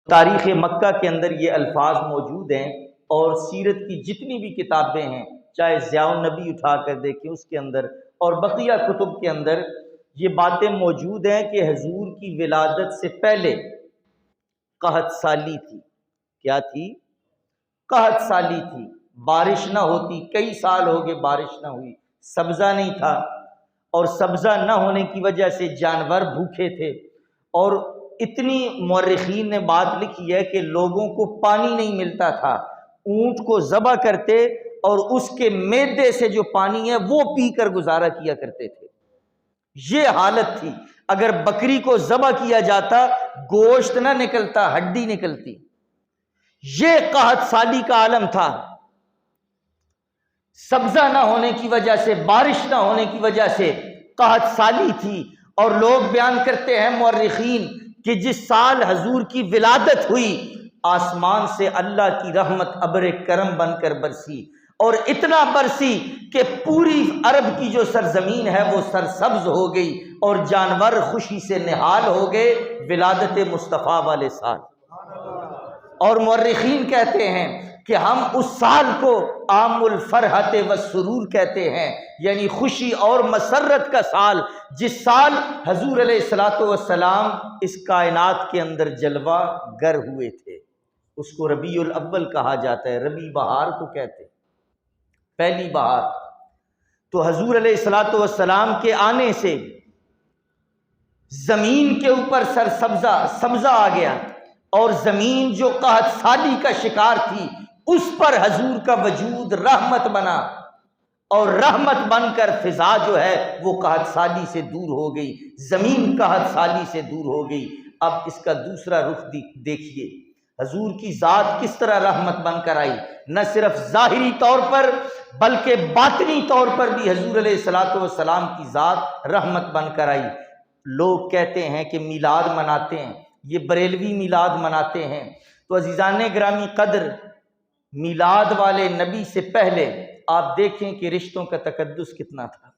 تاریخ مکہ کے اندر یہ الفاظ موجود ہیں، اور سیرت کی جتنی بھی کتابیں ہیں، چاہے ضیاء النبی اٹھا کر دیکھیں اس کے اندر اور بقیہ کتب کے اندر یہ باتیں موجود ہیں کہ حضور کی ولادت سے پہلے قحط سالی تھی۔ کیا تھی؟ قحط سالی تھی، بارش نہ ہوتی، کئی سال ہو گئے بارش نہ ہوئی، سبزہ نہیں تھا، اور سبزہ نہ ہونے کی وجہ سے جانور بھوکے تھے، اور اتنی مورخین نے بات لکھی ہے کہ لوگوں کو پانی نہیں ملتا تھا، اونٹ کو ذبح کرتے اور اس کے معدے سے جو پانی ہے وہ پی کر گزارا کیا کرتے تھے۔ یہ حالت تھی، اگر بکری کو ذبح کیا جاتا گوشت نہ نکلتا، ہڈی نکلتی۔ یہ قحط سالی کا عالم تھا، سبزہ نہ ہونے کی وجہ سے، بارش نہ ہونے کی وجہ سے قحط سالی تھی۔ اور لوگ بیان کرتے ہیں مورخین کہ جس سال حضور کی ولادت ہوئی آسمان سے اللہ کی رحمت ابر کرم بن کر برسی، اور اتنا برسی کہ پوری عرب کی جو سرزمین ہے وہ سرسبز ہو گئی اور جانور خوشی سے نہال ہو گئے ولادت مصطفیٰ والے سال۔ اور مورخین کہتے ہیں کہ ہم اس سال کو عام الفرحت والسرور کہتے ہیں، یعنی خوشی اور مسرت کا سال، جس سال حضور علیہ الصلوۃ والسلام اس کائنات کے اندر جلوہ گر ہوئے تھے۔ اس کو ربیع الاول کہا جاتا ہے، ربیع بہار کو کہتے ہیں، پہلی بہار۔ تو حضور علیہ الصلوۃ والسلام کے آنے سے زمین کے اوپر سبزہ آ گیا، اور زمین جو قحط سالی کا شکار تھی اس پر حضور کا وجود رحمت بنا، اور رحمت بن کر فضا جو ہے وہ قحط سالی سے دور ہو گئی، زمین قحط سالی سے دور ہو گئی۔ اب اس کا دوسرا رخ دیکھیے، حضور کی ذات کس طرح رحمت بن کر آئی، نہ صرف ظاہری طور پر بلکہ باطنی طور پر بھی حضور علیہ الصلوۃ والسلام کی ذات رحمت بن کر آئی۔ لوگ کہتے ہیں کہ میلاد مناتے ہیں، یہ بریلوی میلاد مناتے ہیں، تو عزیزان گرامی قدر، میلاد والے نبی سے پہلے آپ دیکھیں کہ رشتوں کا تقدس کتنا تھا،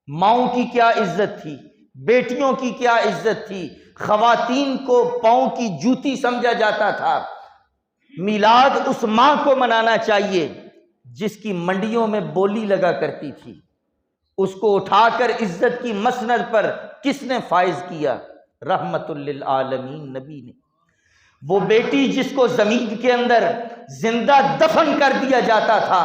ماؤں کی کیا عزت تھی، بیٹیوں کی کیا عزت تھی، خواتین کو پاؤں کی جوتی سمجھا جاتا تھا۔ میلاد اس ماں کو منانا چاہیے جس کی منڈیوں میں بولی لگا کرتی تھی، اس کو اٹھا کر عزت کی مسند پر کس نے فائز کیا؟ رحمت للعالمین نبی نے۔ وہ بیٹی جس کو زمین کے اندر زندہ دفن کر دیا جاتا تھا،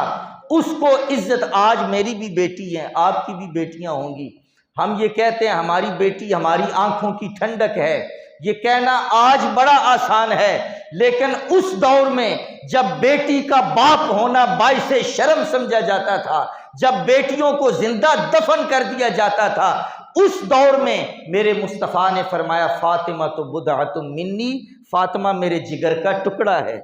اس کو عزت، آج میری بھی بیٹی ہے، آپ کی بھی بیٹیاں ہوں گی، ہم یہ کہتے ہیں ہماری بیٹی ہماری آنکھوں کی ٹھنڈک ہے، یہ کہنا آج بڑا آسان ہے، لیکن اس دور میں جب بیٹی کا باپ ہونا باعث شرم سمجھا جاتا تھا، جب بیٹیوں کو زندہ دفن کر دیا جاتا تھا، اس دور میں میرے مصطفیٰ نے فرمایا فاطمہ تو بضعۃ منی، فاطمہ میرے جگر کا ٹکڑا ہے۔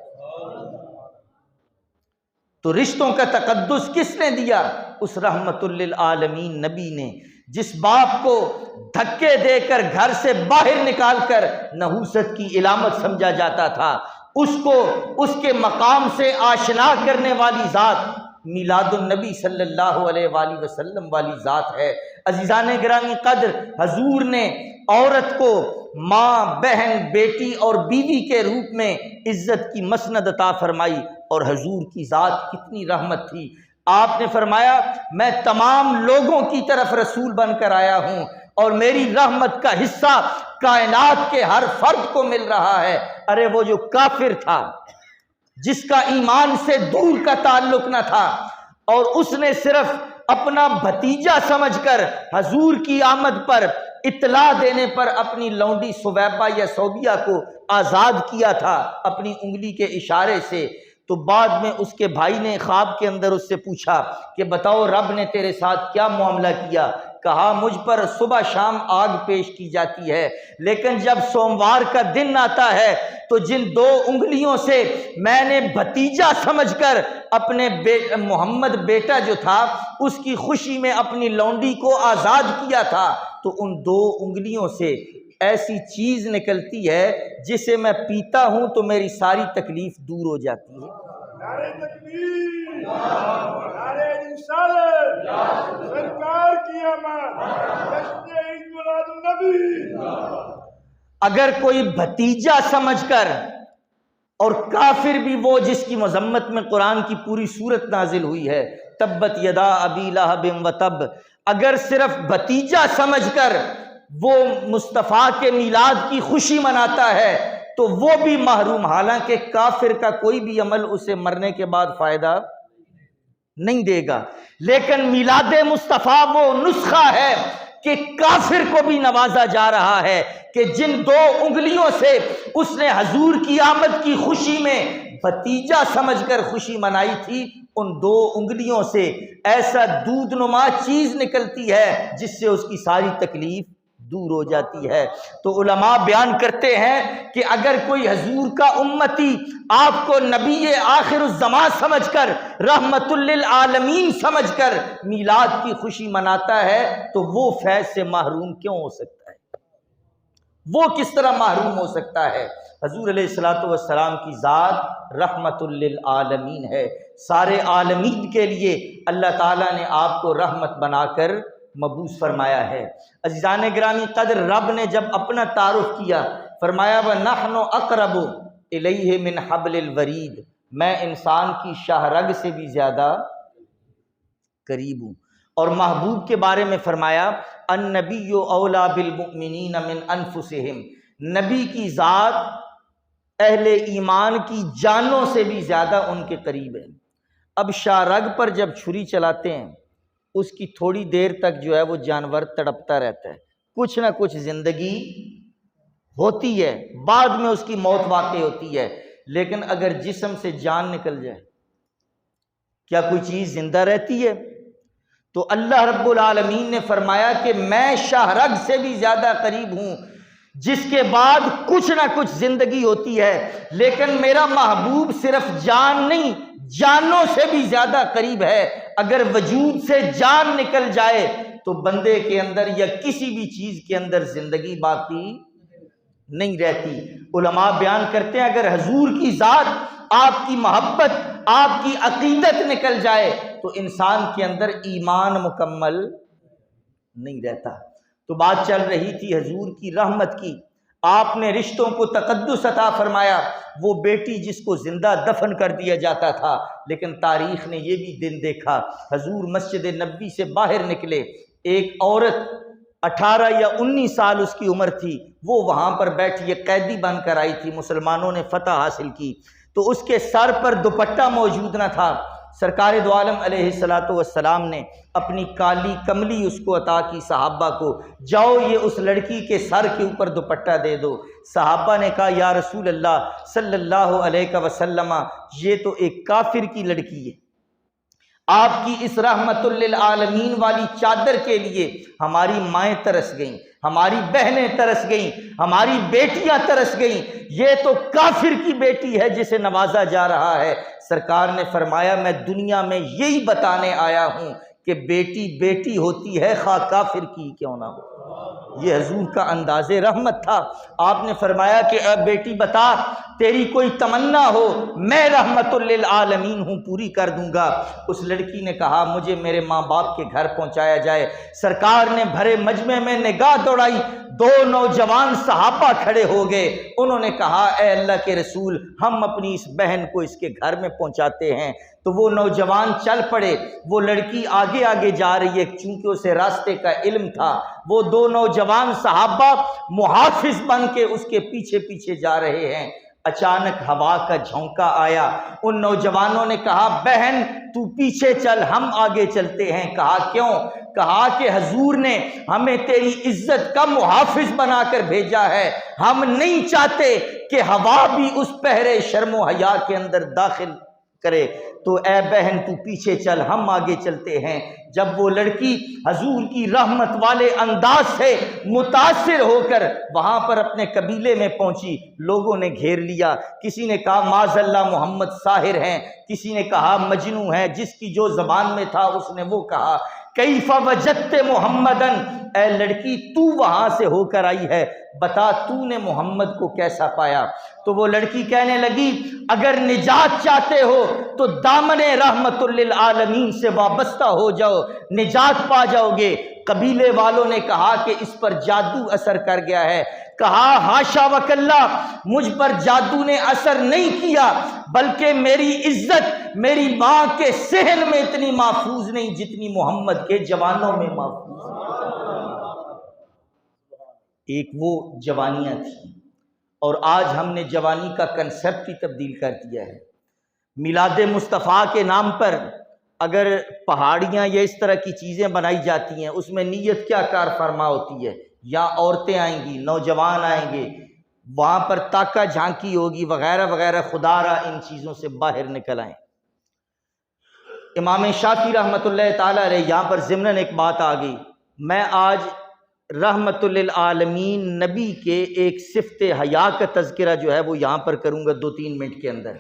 تو رشتوں کا تقدس کس نے دیا؟ اس رحمت للعالمین نبی نے، جس باپ کو دھکے دے کر گھر سے باہر نکال کر نحوست کی علامت سمجھا جاتا تھا، اس کو اس کے مقام سے آشنا کرنے والی ذات میلاد النبی صلی اللہ علیہ وآلہ وسلم والی ذات ہے۔ عزیزان گرامی قدر، حضور نے عورت کو ماں، بہن، بیٹی اور بیوی کے روپ میں عزت کی مسند عطا فرمائی، اور حضور کی ذات کتنی رحمت تھی۔ آپ نے فرمایا میں تمام لوگوں کی طرف رسول بن کر آیا ہوں، اور میری رحمت کا حصہ کائنات کے ہر فرد کو مل رہا ہے۔ ارے وہ جو کافر تھا، جس کا ایمان سے دور کا تعلق نہ تھا، اور اس نے صرف اپنا بھتیجا سمجھ کر حضور کی آمد پر اطلاع دینے پر اپنی لونڈی سویبہ یا صوبیہ کو آزاد کیا تھا اپنی انگلی کے اشارے سے، تو بعد میں اس کے بھائی نے خواب کے اندر اس سے پوچھا کہ بتاؤ رب نے تیرے ساتھ کیا معاملہ کیا؟ کہا مجھ پر صبح شام آگ پیش کی جاتی ہے، لیکن جب سوموار کا دن آتا ہے تو جن دو انگلیوں سے میں نے بھتیجا سمجھ کر اپنے محمد بیٹا جو تھا اس کی خوشی میں اپنی لونڈی کو آزاد کیا تھا، تو ان دو انگلیوں سے ایسی چیز نکلتی ہے جسے میں پیتا ہوں تو میری ساری تکلیف دور ہو جاتی ہے۔ نعرہ تکبیر، نعرہ رسالت، سرکار کی آمد، جشن عید میلاد النبی۔ اگر کوئی بھتیجا سمجھ کر، اور کافر بھی وہ جس کی مذمت میں قرآن کی پوری سورت نازل ہوئی ہے، تبت یدا ابی لہب وتب، اگر صرف بھتیجا سمجھ کر وہ مصطفیٰ کے میلاد کی خوشی مناتا ہے تو وہ بھی محروم، حالانکہ کافر کا کوئی بھی عمل اسے مرنے کے بعد فائدہ نہیں دے گا۔ لیکن میلاد مصطفیٰ وہ نسخہ ہے کہ کافر کو بھی نوازا جا رہا ہے کہ جن 2 انگلیوں سے اس نے حضور کی آمد کی خوشی میں بھتیجا سمجھ کر خوشی منائی تھی، ان 2 انگلیوں سے ایسا دودھ نما چیز نکلتی ہے جس سے اس کی ساری تکلیف دور ہو جاتی ہے۔ تو علماء بیان کرتے ہیں کہ اگر کوئی حضور کا امتی آپ کو نبی آخر الزمان سمجھ کر، رحمت للعالمین سمجھ کر میلاد کی خوشی مناتا ہے تو وہ فیض سے محروم کیوں ہو سکتا ہے؟ وہ کس طرح محروم ہو سکتا ہے؟ حضور علیہ الصلوۃ والسلام کی ذات رحمت للعالمین ہے، سارے عالمین کے لیے اللہ تعالیٰ نے آپ کو رحمت بنا کر مبعوث فرمایا ہے۔ عزیزان گرامی قدر، رب نے جب اپنا تعارف کیا فرمایا وَنَحْنُ أَقْرَبُ إِلَيْهِ مِنْ حَبْلِ الْوَرِيدِ، میں انسان کی شاہ رگ سے بھی زیادہ قریب ہوں۔ اور محبوب کے بارے میں فرمایا النبی اولیٰ بالمؤمنین من انفسہم، نبی کی ذات اہل ایمان کی جانوں سے بھی زیادہ ان کے قریب ہے۔ اب شاہ رگ پر جب چھری چلاتے ہیں اس کی تھوڑی دیر تک جو ہے وہ جانور تڑپتا رہتا ہے، کچھ نہ کچھ زندگی ہوتی ہے، بعد میں اس کی موت واقع ہوتی ہے، لیکن اگر جسم سے جان نکل جائے کیا کوئی چیز زندہ رہتی ہے؟ تو اللہ رب العالمین نے فرمایا کہ میں شاہ رگ سے بھی زیادہ قریب ہوں، جس کے بعد کچھ نہ کچھ زندگی ہوتی ہے، لیکن میرا محبوب صرف جان نہیں، جانوں سے بھی زیادہ قریب ہے۔ اگر وجود سے جان نکل جائے تو بندے کے اندر یا کسی بھی چیز کے اندر زندگی باقی نہیں رہتی۔ علماء بیان کرتے ہیں اگر حضور کی ذات، آپ کی محبت، آپ کی عقیدت نکل جائے تو انسان کے اندر ایمان مکمل نہیں رہتا۔ تو بات چل رہی تھی حضور کی رحمت کی، آپ نے رشتوں کو تقدس عطا فرمایا، وہ بیٹی جس کو زندہ دفن کر دیا جاتا تھا، لیکن تاریخ نے یہ بھی دن دیکھا حضور مسجد نبوی سے باہر نکلے، ایک عورت 18 یا 19 سال اس کی عمر تھی، وہ وہاں پر بیٹھی ایک قیدی بن کر آئی تھی، مسلمانوں نے فتح حاصل کی تو اس کے سر پر دوپٹہ موجود نہ تھا۔ سرکار دو عالم علیہ الصلوۃ والسلام نے اپنی کالی کملی اس کو عطا کی صحابہ کو، جاؤ یہ اس لڑکی کے سر کے اوپر دوپٹہ دے دو۔ صحابہ نے کہا یا رسول اللہ صلی اللہ علیہ وسلم، یہ تو ایک کافر کی لڑکی ہے، آپ کی اس رحمت للعالمین والی چادر کے لیے ہماری مائیں ترس گئیں، ہماری بہنیں ترس گئیں، ہماری بیٹیاں ترس گئیں، یہ تو کافر کی بیٹی ہے جسے نوازا جا رہا ہے۔ سرکار نے فرمایا میں دنیا میں یہی بتانے آیا ہوں کہ بیٹی بیٹی ہوتی ہے خواہ کافر کی کیوں نہ ہو۔ یہ حضور کا انداز رحمت تھا۔ آپ نے فرمایا کہ اے بیٹی بتا تیری کوئی تمنا ہو میں رحمت للعالمین ہوں، پوری کر دوں گا۔ اس لڑکی نے کہا مجھے میرے ماں باپ کے گھر پہنچایا جائے۔ سرکار نے بھرے مجمع میں نگاہ دوڑائی، 2 نوجوان صحابہ کھڑے ہو گئے، انہوں نے کہا اے اللہ کے رسول ہم اپنی اس بہن کو اس کے گھر میں پہنچاتے ہیں۔ تو وہ نوجوان چل پڑے، وہ لڑکی آگے آگے جا رہی ہے، چونکہ اسے راستے کا علم تھا، وہ 2 نوجوان صحابہ محافظ بن کے اس کے پیچھے پیچھے جا رہے ہیں۔ اچانک ہوا کا جھونکا آیا، ان نوجوانوں نے کہا بہن تو پیچھے چل ہم آگے چلتے ہیں۔ کہا کیوں؟ کہا کہ حضور نے ہمیں تیری عزت کا محافظ بنا کر بھیجا ہے، ہم نہیں چاہتے کہ ہوا بھی اس پہرے شرم و حیا کے اندر داخل کرے، تو اے بہن تو پیچھے چل ہم آگے چلتے ہیں۔ جب وہ لڑکی حضور کی رحمت والے انداز سے متاثر ہو کر وہاں پر اپنے قبیلے میں پہنچی، لوگوں نے گھیر لیا، کسی نے کہا معاذ اللہ محمد ساحر ہیں، کسی نے کہا مجنوں ہے، جس کی جو زبان میں تھا اس نے وہ کہا۔ کیف وجدت محمدن، اے لڑکی تو وہاں سے ہو کر آئی ہے، بتا تو نے محمد کو کیسا پایا؟ تو وہ لڑکی کہنے لگی اگر نجات چاہتے ہو تو دامن رحمت للعالمین سے وابستہ ہو جاؤ، نجات پا جاؤ گے۔ قبیلے والوں نے کہا کہ اس پر جادو اثر کر گیا ہے، کہا ہاشا وکلا، مجھ پر جادو نے اثر نہیں کیا، بلکہ میری عزت میری ماں کے صحن میں اتنی محفوظ نہیں جتنی محمد کے جوانوں میں محفوظ ہے۔ ایک وہ جوانیاں تھیں، اور آج ہم نے جوانی کا کنسپٹ ہی تبدیل کر دیا ہے۔ میلاد مصطفیٰ کے نام پر اگر پہاڑیاں یا اس طرح کی چیزیں بنائی جاتی ہیں، اس میں نیت کیا کار فرما ہوتی ہے؟ یا عورتیں آئیں گی، نوجوان آئیں گے، وہاں پر تاکہ جھانکی ہوگی وغیرہ وغیرہ، خدا را ان چیزوں سے باہر نکل آئیں۔ امام شافعی رحمۃ اللہ تعالیٰ علیہ، یہاں پر ضمناً ایک بات آ گئی، میں آج رحمت للعالمین نبی کے ایک صفت حیا کا تذکرہ جو ہے وہ یہاں پر کروں گا 2-3 منٹ کے اندر۔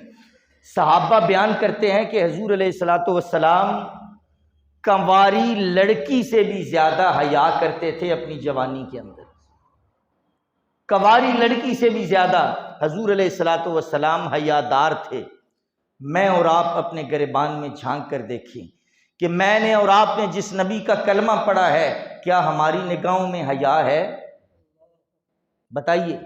صحابہ بیان کرتے ہیں کہ حضور علیہ الصلوۃ والسلام کنواری لڑکی سے بھی زیادہ حیا کرتے تھے اپنی جوانی کے اندر۔ کنواری لڑکی سے بھی زیادہ حضور علیہ الصلوۃ والسلام حیادار تھے۔ میں اور آپ اپنے گریبان میں جھانک کر دیکھیں کہ میں نے اور آپ نے جس نبی کا کلمہ پڑھا ہے، کیا ہماری نگاہوں میں حیا ہے؟ بتائیے۔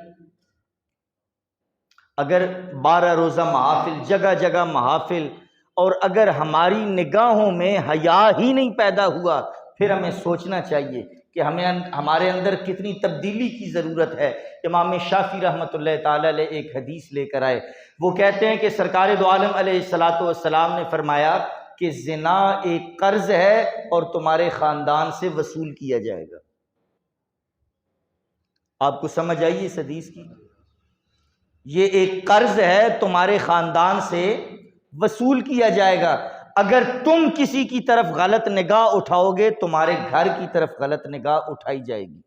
اگر 12 روزہ محافل، جگہ جگہ محافل، اور اگر ہماری نگاہوں میں حیا ہی نہیں پیدا ہوا، پھر ہمیں سوچنا چاہیے کہ ہمارے اندر کتنی تبدیلی کی ضرورت ہے۔ امام شافعی رحمۃ اللہ تعالی علیہ ایک حدیث لے کر آئے، وہ کہتے ہیں کہ سرکار دو عالم علیہ الصلوۃ والسلام نے فرمایا کہ زنا ایک قرض ہے اور تمہارے خاندان سے وصول کیا جائے گا۔ آپ کو سمجھ آئی اس حدیث کی؟ یہ ایک قرض ہے، تمہارے خاندان سے وصول کیا جائے گا۔ اگر تم کسی کی طرف غلط نگاہ اٹھاؤ گے، تمہارے گھر کی طرف غلط نگاہ اٹھائی جائے گی۔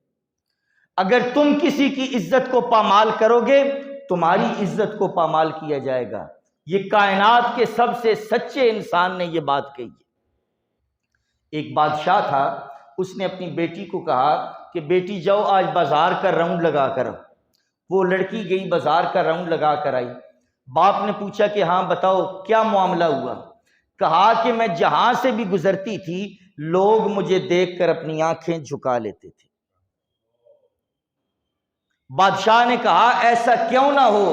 اگر تم کسی کی عزت کو پامال کرو گے، تمہاری عزت کو پامال کیا جائے گا۔ یہ کائنات کے سب سے سچے انسان نے یہ بات کہی ہے۔ ایک بادشاہ تھا، اس نے اپنی بیٹی کو کہا کہ بیٹی جاؤ آج بازار کا راؤنڈ لگا کر آؤ۔ وہ لڑکی گئی، بازار کا راؤنڈ لگا کر آئی۔ باپ نے پوچھا کہ ہاں بتاؤ کیا معاملہ ہوا؟ کہا کہ میں جہاں سے بھی گزرتی تھی لوگ مجھے دیکھ کر اپنی آنکھیں جھکا لیتے تھے۔ بادشاہ نے کہا ایسا کیوں نہ ہو،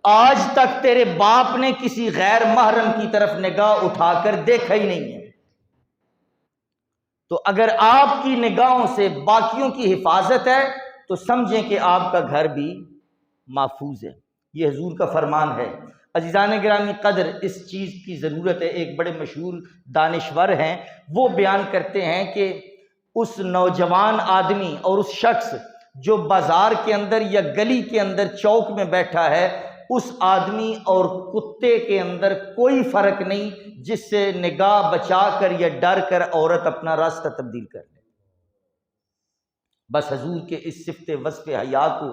آج تک تیرے باپ نے کسی غیر محرم کی طرف نگاہ اٹھا کر دیکھا ہی نہیں ہے۔ تو اگر آپ کی نگاہوں سے باقیوں کی حفاظت ہے تو سمجھیں کہ آپ کا گھر بھی محفوظ ہے۔ یہ حضور کا فرمان ہے۔ عزیزان گرامی قدر، اس چیز کی ضرورت ہے۔ ایک بڑے مشہور دانشور ہیں، وہ بیان کرتے ہیں کہ اس نوجوان آدمی اور اس شخص جو بازار کے اندر یا گلی کے اندر چوک میں بیٹھا ہے، اس آدمی اور کتے کے اندر کوئی فرق نہیں جس سے نگاہ بچا کر یا ڈر کر عورت اپنا راستہ تبدیل کر لے۔ بس حضور کے اس صفت وصف حیا کو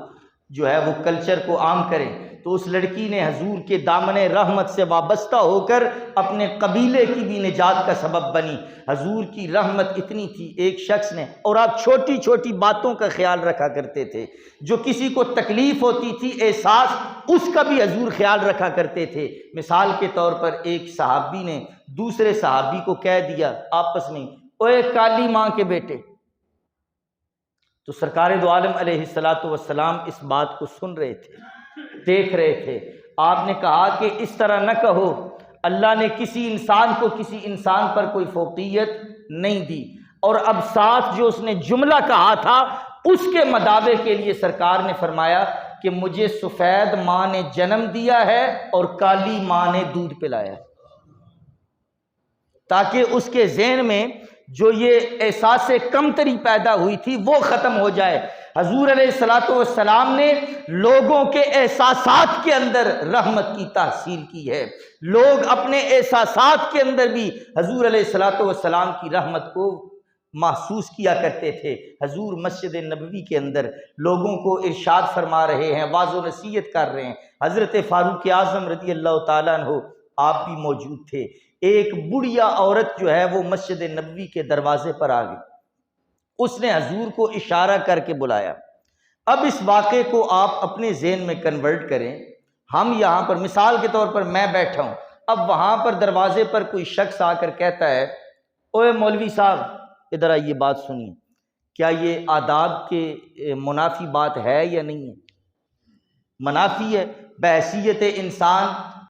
جو ہے وہ کلچر کو عام کریں۔ تو اس لڑکی نے حضور کے دامن رحمت سے وابستہ ہو کر اپنے قبیلے کی بھی نجات کا سبب بنی۔ حضور کی رحمت اتنی تھی، ایک شخص نے، اور آپ چھوٹی چھوٹی باتوں کا خیال رکھا کرتے تھے، جو کسی کو تکلیف ہوتی تھی احساس، اس کا بھی حضور خیال رکھا کرتے تھے۔ مثال کے طور پر ایک صحابی نے دوسرے صحابی کو کہہ دیا آپس میں، اوے کالی ماں کے بیٹے۔ تو سرکار دو عالم علیہ الصلوۃ والسلام اس بات کو سن رہے تھے، دیکھ رہے تھے۔ آپ نے کہا کہ اس طرح نہ کہو، اللہ نے کسی انسان کو کسی انسان پر کوئی فوقیت نہیں دی۔ اور اب ساتھ جو اس نے جملہ کہا تھا اس کے مداوع کے لیے سرکار نے فرمایا کہ مجھے سفید ماں نے جنم دیا ہے اور کالی ماں نے دودھ پلایا، تاکہ اس کے ذہن میں جو یہ احساس کمتری پیدا ہوئی تھی وہ ختم ہو جائے۔ حضور علیہ الصلوۃ والسلام نے لوگوں کے احساسات کے اندر رحمت کی تحصیل کی ہے۔ لوگ اپنے احساسات کے اندر بھی حضور علیہ الصلوۃ والسلام کی رحمت کو محسوس کیا کرتے تھے۔ حضور مسجد نبوی کے اندر لوگوں کو ارشاد فرما رہے ہیں، واعظ و نصیحت کر رہے ہیں۔ حضرت فاروق اعظم رضی اللہ تعالیٰ عنہ آپ بھی موجود تھے۔ ایک بڑھیا عورت جو ہے وہ مسجد نبوی کے دروازے پر آ گئی، اس نے حضور کو اشارہ کر کے بلایا۔ اب اس واقعے کو آپ اپنے ذہن میں کنورٹ کریں۔ ہم یہاں پر مثال کے طور پر میں بیٹھا ہوں، اب وہاں پر دروازے پر کوئی شخص آ کر کہتا ہے، اوے مولوی صاحب ادھر آئیے بات سنیے، کیا یہ آداب کے منافی بات ہے یا نہیں ہے؟ منافی ہے بحیثیت انسان